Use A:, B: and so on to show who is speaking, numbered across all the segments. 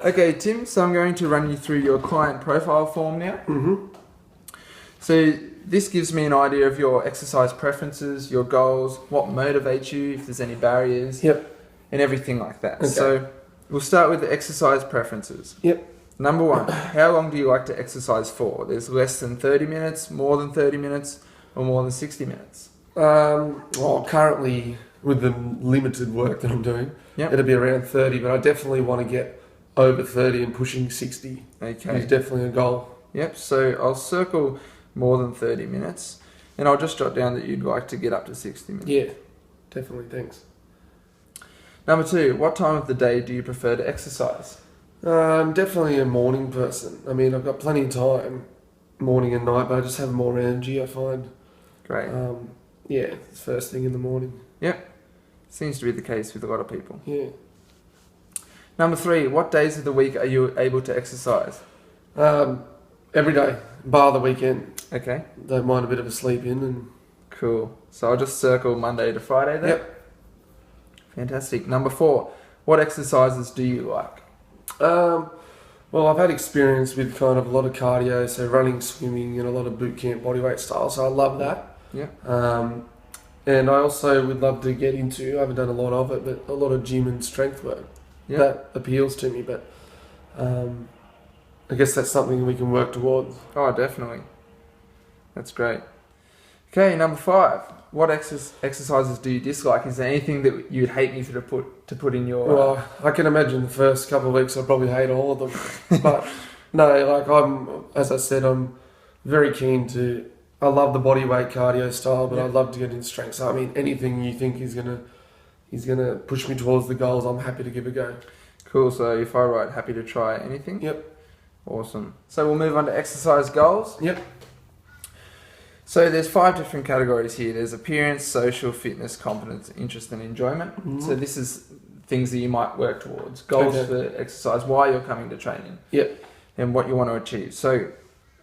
A: Okay, Tim, so I'm going to run you through your client profile form now.
B: Mm-hmm.
A: So this gives me an idea of your exercise preferences, your goals, what motivates you, if there's any barriers,
B: Yep.
A: and everything like that.
B: Okay.
A: So we'll start with the exercise preferences.
B: Yep.
A: Number one, how long do you like to exercise for? There's less than 30 minutes, more than 30 minutes, or more than 60 minutes?
B: Well, currently with the limited work that I'm doing,
A: Yep.
B: it'll be around 30, but I definitely want to get over 30 and pushing 60.
A: Okay.
B: Is definitely a goal.
A: Yep, so I'll circle more than 30 minutes, and I'll just jot down that you'd like to get up to 60 minutes.
B: Yeah, definitely. Thanks.
A: Number two, what time of the day do you prefer to exercise?
B: I'm definitely a morning person. I mean, I've got plenty of time, morning and night, but I just have more energy, I find.
A: Great.
B: Yeah, it's first thing in the morning.
A: Yep, seems to be the case with a lot of people.
B: Yeah.
A: Number three, what days of the week are you able to exercise?
B: Every day, bar the weekend.
A: Okay,
B: Don't mind a bit of a sleep in and.
A: cool. So I'll just circle Monday to Friday then?
B: Yep.
A: Fantastic. Number four, what exercises do you like?
B: Well, I've had experience with kind of a lot of cardio, so running, swimming, and a lot of boot camp bodyweight style. So I love that.
A: Yeah.
B: And I also would love to get into. I haven't done a lot of it, but a lot of gym and strength work.
A: Yeah.
B: That appeals to me. But I guess that's something we can work towards.
A: Oh, definitely. That's great. Okay, number five. What exercises do you dislike? Is there anything that you'd hate me to put in your...
B: Well, I can imagine the first couple of weeks I'd probably hate all of them. But no, like as I said, I'm very keen to. I love the body weight cardio style, but
A: Yeah.
B: I'd love to get into strength. So I mean, anything you think is gonna push me towards the goals, I'm happy to give a go.
A: Cool, so if I write happy to try anything?
B: Yep.
A: Awesome. So we'll move on to exercise goals.
B: Yep.
A: So there's 5 different categories here. There's appearance, social, fitness, competence, interest and enjoyment.
B: Mhm.
A: So this is things that you might work towards. Goals
B: Okay.
A: for exercise, why you're coming to training.
B: Yep.
A: And what you want to achieve. So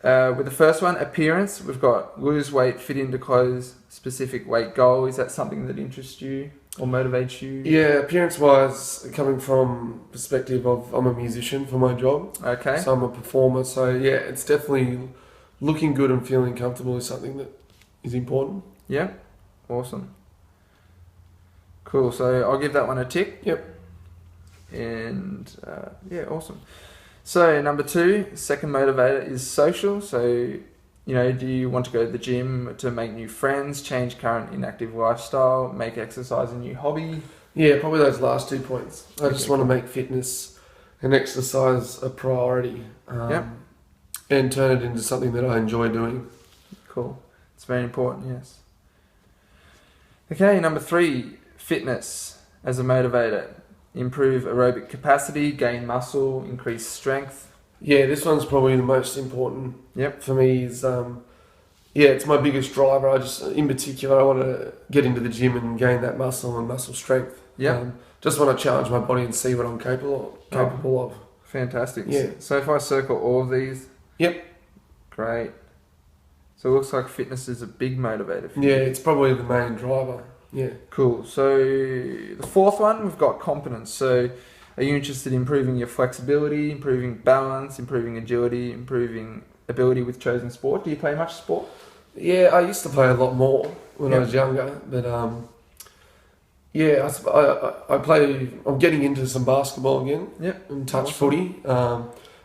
A: with the first one, appearance, we've got lose weight, fit into clothes, specific weight goal. Is that something that interests you or motivates you?
B: Yeah, appearance-wise, coming from perspective of I'm a musician for my job,
A: Okay.
B: so I'm a performer. So yeah, it's definitely looking good and feeling comfortable is something that is important.
A: Yeah. Awesome. Cool. So I'll give that one a tick.
B: Yep.
A: And yeah, awesome. So number 2, second motivator is social. So, you know, do you want to go to the gym to make new friends, change current inactive lifestyle, make exercise a new hobby?
B: Yeah, probably those last 2 points. I just
A: Okay,
B: want to
A: cool.
B: make fitness and exercise a priority,
A: Yep.
B: and turn it into something that I enjoy doing.
A: Cool. It's very important, yes. Okay, number 3, fitness as a motivator. Improve aerobic capacity, gain muscle, increase strength.
B: Yeah, this one's probably the most important.
A: Yep.
B: For me is yeah, it's my biggest driver. I just, in particular, I want to get into the gym and gain that muscle and muscle strength.
A: Yep.
B: Just want to challenge my body and see what I'm capable of.
A: Fantastic.
B: Yeah.
A: So if I circle all of these.
B: Yep.
A: Great. So it looks like fitness is a big motivator for
B: Yeah,
A: you.
B: it's probably the main driver. Yeah.
A: Cool. So the fourth one, we've got competence. So are you interested in improving your flexibility, improving balance, improving agility, improving ability with chosen sport? Do you play much sport?
B: Yeah, I used to play a lot more when I
A: Yep.
B: was younger, but yeah, I play. I'm getting into some basketball again.
A: Yep.
B: And touch
A: Awesome.
B: footy,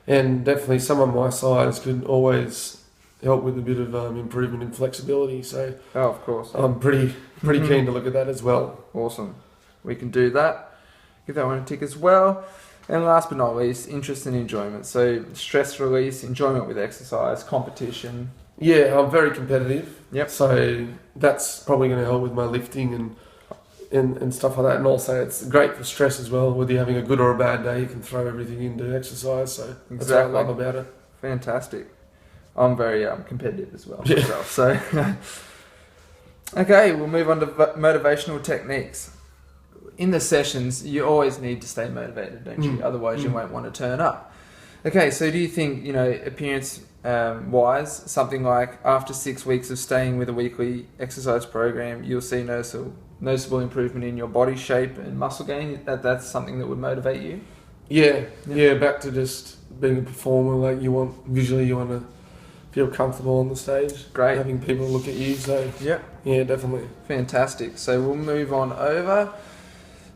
B: and definitely some of my sides could always help with a bit of improvement in flexibility. So
A: Oh, of course.
B: I'm pretty keen to look at that as well.
A: Awesome. We can do that. Give that one a tick as well. And last but not least, interest and enjoyment. So stress release, enjoyment with exercise, competition.
B: Yeah, I'm very competitive.
A: Yep.
B: So that's probably going to help with my lifting and stuff like that. And also it's great for stress as well. Whether you're having a good or a bad day, you can throw everything into exercise. So that's what I
A: Exactly.
B: love about it.
A: Fantastic. I'm very competitive as well
B: Yeah.
A: myself. So, okay, we'll move on to motivational techniques. In the sessions, you always need to stay motivated, don't you? Otherwise, you won't want to turn up. Okay, so do you think, you know, appearance wise, something like after 6 weeks of staying with a weekly exercise program, you'll see noticeable improvement in your body shape and muscle gain? That's something that would motivate you?
B: Back to just being a performer. Like you want to feel comfortable on the stage.
A: Great.
B: Having people look at you. So
A: Yeah.
B: yeah, definitely.
A: Fantastic. So we'll move on over.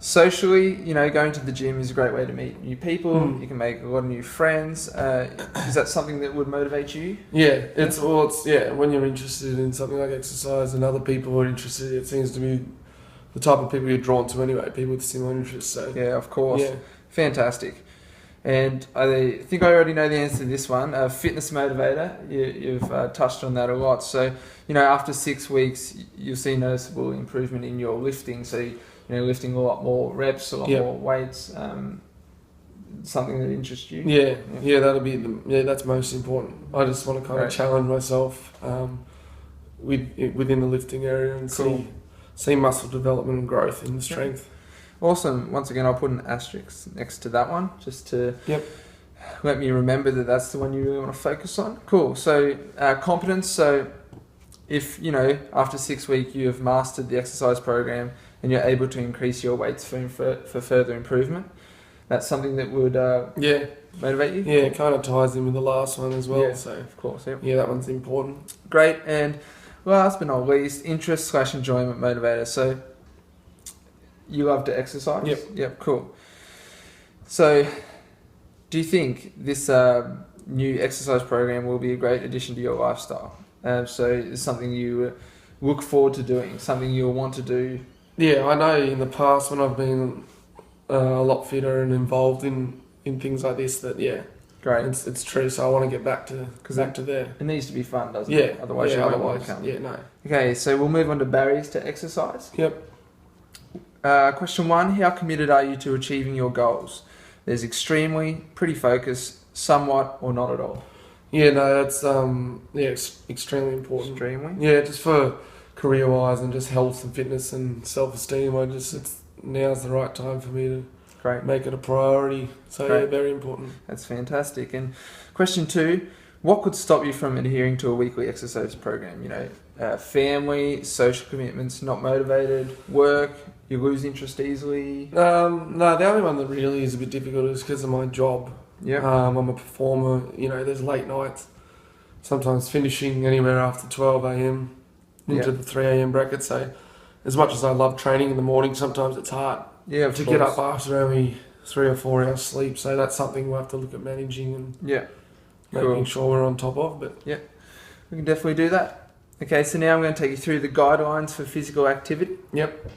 A: Socially, going to the gym is a great way to meet new people. You can make a lot of new friends. Is that something that would motivate you?
B: Yeah, it's when you're interested in something like exercise and other people are interested, it seems to be the type of people you're drawn to anyway, people with similar interests. So
A: Yeah, of course.
B: yeah.
A: Fantastic. And I think I already know the answer to this one. Fitness motivator, you've touched on that a lot. So, after 6 weeks, you'll see noticeable improvement in your lifting. So, lifting a lot more reps, a lot more weights, something that interests you.
B: Yeah, that'll be that's most important. I just want to kind of challenge myself within the lifting area and see muscle development and growth in the strength.
A: Awesome. Once again, I'll put an asterisk next to that one just to let me remember that that's the one you really want to focus on. Cool. So competence. So if, after 6 weeks you have mastered the exercise program and you're able to increase your weights for further improvement, that's something that would motivate you?
B: Yeah, it kind of ties in with the last one as well.
A: Yeah,
B: so
A: of course. Yep.
B: Yeah, that one's important.
A: Great. And last but not least, interest/enjoyment motivator. So you love to exercise? Yep, cool. So do you think this new exercise program will be a great addition to your lifestyle? So it's something you look forward to doing, something you'll want to do?
B: Yeah, I know in the past when I've been a lot fitter and involved in things like this
A: Great.
B: It's true. So I want to get back to there.
A: It needs to be fun, doesn't it? Otherwise you won't want to come.
B: Yeah, no.
A: Okay, so we'll move on to barriers to exercise.
B: Yep.
A: Question 1, how committed are you to achieving your goals? There's extremely, pretty focused, somewhat, or not at all?
B: Yeah, no, that's extremely important.
A: Extremely?
B: Yeah, just for career-wise and just health and fitness and self-esteem, now's the right time for me to make it a priority. So yeah, very important.
A: That's fantastic. And question 2, what could stop you from adhering to a weekly exercise program? Family, social commitments, not motivated, work, you lose interest easily?
B: No, the only one that really is a bit difficult is because of my job.
A: Yeah.
B: I'm a performer. There's late nights, sometimes finishing anywhere after 12 a.m. into the 3 a.m. bracket. So as much as I love training in the morning, sometimes it's hard to get up after only 3 or 4 hours sleep. So that's something we'll have to look at managing and making sure we're on top of. But
A: we can definitely do that. Okay, so now I'm going to take you through the guidelines for physical activity.
B: Yep.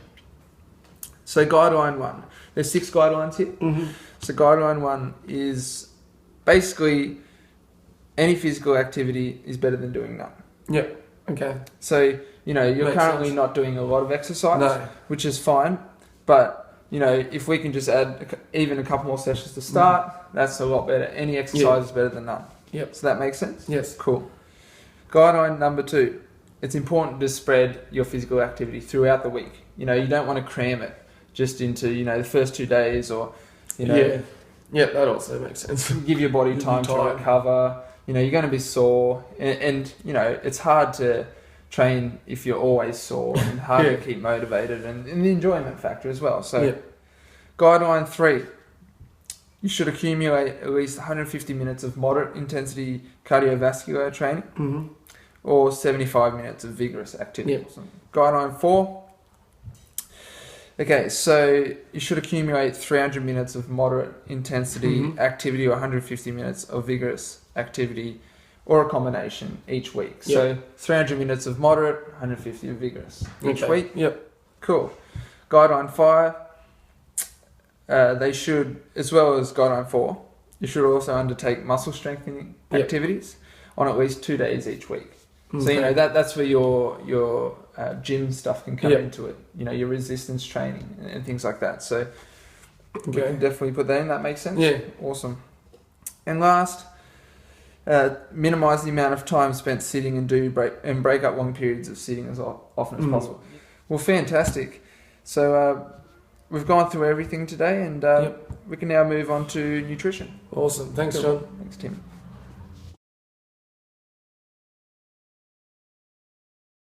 A: So guideline 1, there's 6 guidelines here.
B: Mm-hmm.
A: So guideline 1 is basically any physical activity is better than doing none.
B: Yep. Okay.
A: So, you're currently not doing a lot of exercise, which is fine. But, if we can just add even a couple more sessions to start, that's a lot better. Any exercise is better than none.
B: Yep.
A: So that makes sense?
B: Yes.
A: Cool. Guideline number 2, it's important to spread your physical activity throughout the week. You don't want to cram it just into, the first 2 days or,
B: Yeah, that also makes sense.
A: Give your body time to recover. You're going to be sore and it's hard to train if you're always sore and hard to keep motivated and the enjoyment factor as well. So guideline 3, you should accumulate at least 150 minutes of moderate intensity cardiovascular training or 75 minutes of vigorous activity. Guideline 4, okay, so you should accumulate 300 minutes of moderate intensity activity or 150 minutes of vigorous activity or a combination each week. So 300 minutes of moderate, 150 of vigorous each week.
B: Yep.
A: Cool. Guideline 5, they should, as well as guideline 4, you should also undertake muscle strengthening activities on at least 2 days each week. So, that's where your gym stuff can come into it. Your resistance training and things like that. So we can definitely put that in. That makes sense?
B: Yeah.
A: Awesome. And last, minimize the amount of time spent sitting and break up long periods of sitting as often as possible. Well, fantastic. So we've gone through everything today and we can now move on to nutrition.
B: Awesome. Thanks, John.
A: Thanks, Tim.